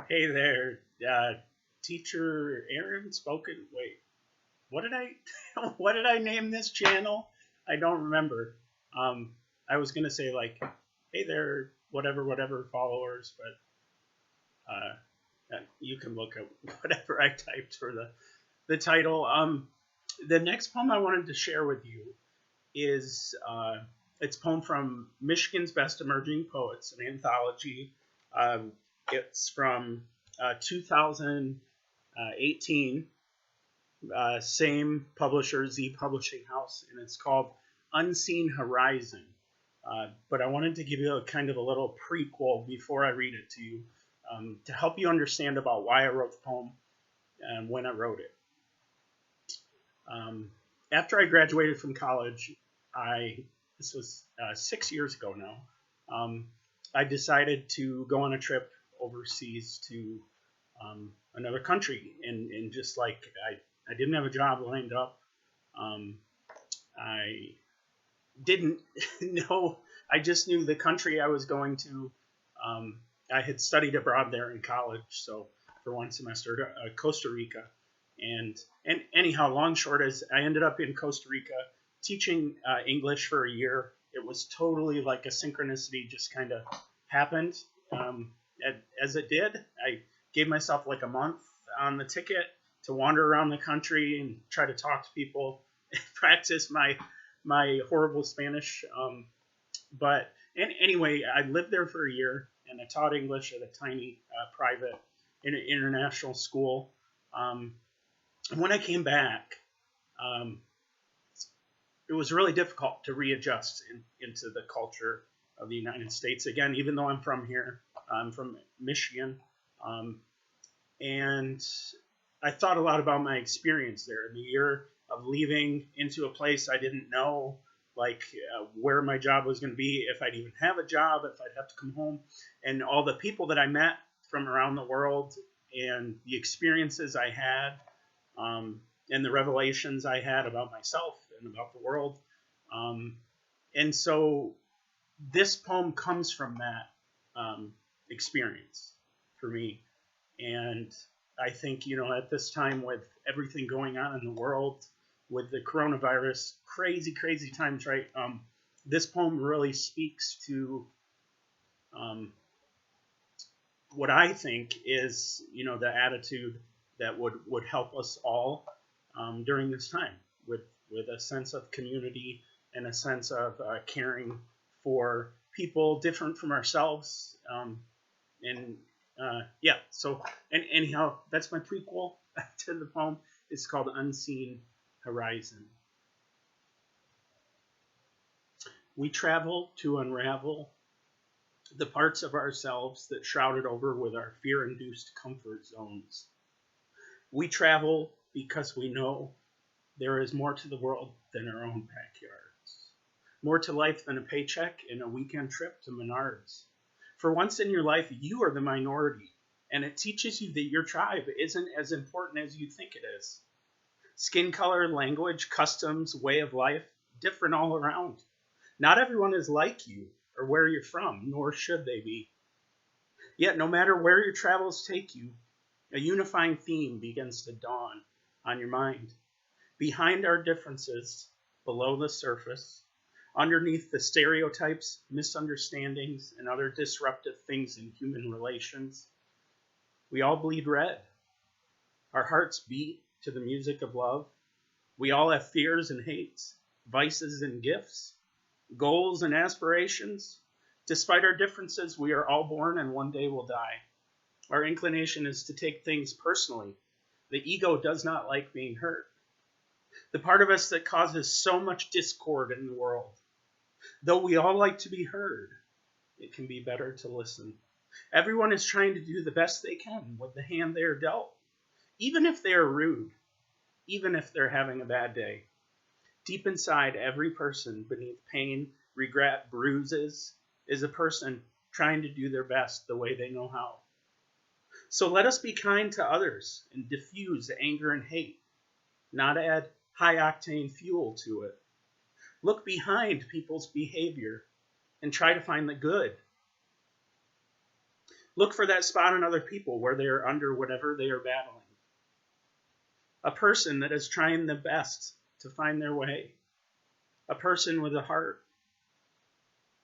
Hey there, teacher Aaron spoken. Wait, what did I, what did I name this channel? I don't remember. Um, I was gonna say like, hey there, whatever followers, but you can look at whatever I typed for the title. The next poem I wanted to share with you is it's a poem from Michigan's Best Emerging Poets, an anthology. Uh, it's from 2018, same publisher, Z Publishing House, and it's called Unseen Horizon. But I wanted to give you a kind of a little prequel before I read it to you to help you understand about why I wrote the poem and when I wrote it. Um, After I graduated from college, this was 6 years ago now. Um, I decided to go on a trip overseas to another country, and just like I didn't have a job lined up. Um, I didn't know. I just knew the country I was going to. Um, I had studied abroad there in college, so for one semester, Costa Rica, and anyhow, long short is I ended up in Costa Rica teaching English for a year. It was totally like a synchronicity, just kind of happened um, as it did. I gave myself like a month on the ticket to wander around the country and try to talk to people, and practice my horrible Spanish. But anyway, I lived there for a year and I taught English at a tiny private international school. Um, when I came back, um, it was really difficult to readjust into the culture of the United States. Again, even though I'm from here, I'm from Michigan, um, and I thought a lot about my experience there. In the year of leaving into a place I didn't know, like where my job was going to be, if I'd even have a job, if I'd have to come home, and all the people that I met from around the world, and the experiences I had, and the revelations I had about myself and about the world. Um, and so this poem comes from that experience for me. And I think, at this time with everything going on in the world, with the coronavirus, crazy times, right? This poem really speaks to um, what I think is, the attitude that would help us all during this time, with a sense of community and a sense of caring for people different from ourselves. And yeah, so and anyhow, that's my prequel to the poem. It's called Unseen Horizon. We travel to unravel the parts of ourselves that shrouded over with our fear-induced comfort zones. We travel because we know there is more to the world than our own backyards, more to life than a paycheck and a weekend trip to Menards. For once in your life, you are the minority, and it teaches you that your tribe isn't as important as you think it is. Skin color, language, customs, way of life, different all around. Not everyone is like you or where you're from, nor should they be. Yet, no matter where your travels take you, a unifying theme begins to dawn on your mind. Behind our differences, below the surface, underneath the stereotypes, misunderstandings, and other disruptive things in human relations, we all bleed red. Our hearts beat to the music of love. We all have fears and hates, vices and gifts, goals and aspirations. Despite our differences, we are all born and one day will die. Our inclination is to take things personally. The ego does not like being hurt. The part of us that causes so much discord in the world. Though we all like to be heard, it can be better to listen. Everyone is trying to do the best they can with the hand they are dealt, even if they are rude, even if they're having a bad day. Deep inside every person, beneath pain, regret, bruises, is a person trying to do their best the way they know how. So let us be kind to others and diffuse anger and hate, not add high octane fuel to it. Look behind people's behavior and try to find the good. Look for that spot in other people where they are under whatever they are battling. A person that is trying their best to find their way. A person with a heart.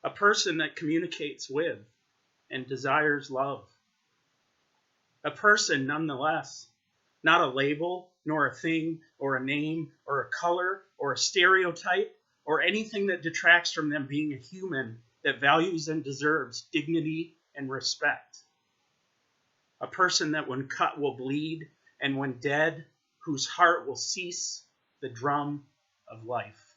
A person that communicates with and desires love. A person nonetheless, not a label, nor a thing, or a name, or a color, or a stereotype, or anything that detracts from them being a human that values and deserves dignity and respect. A person that when cut will bleed, and when dead, whose heart will cease the drum of life.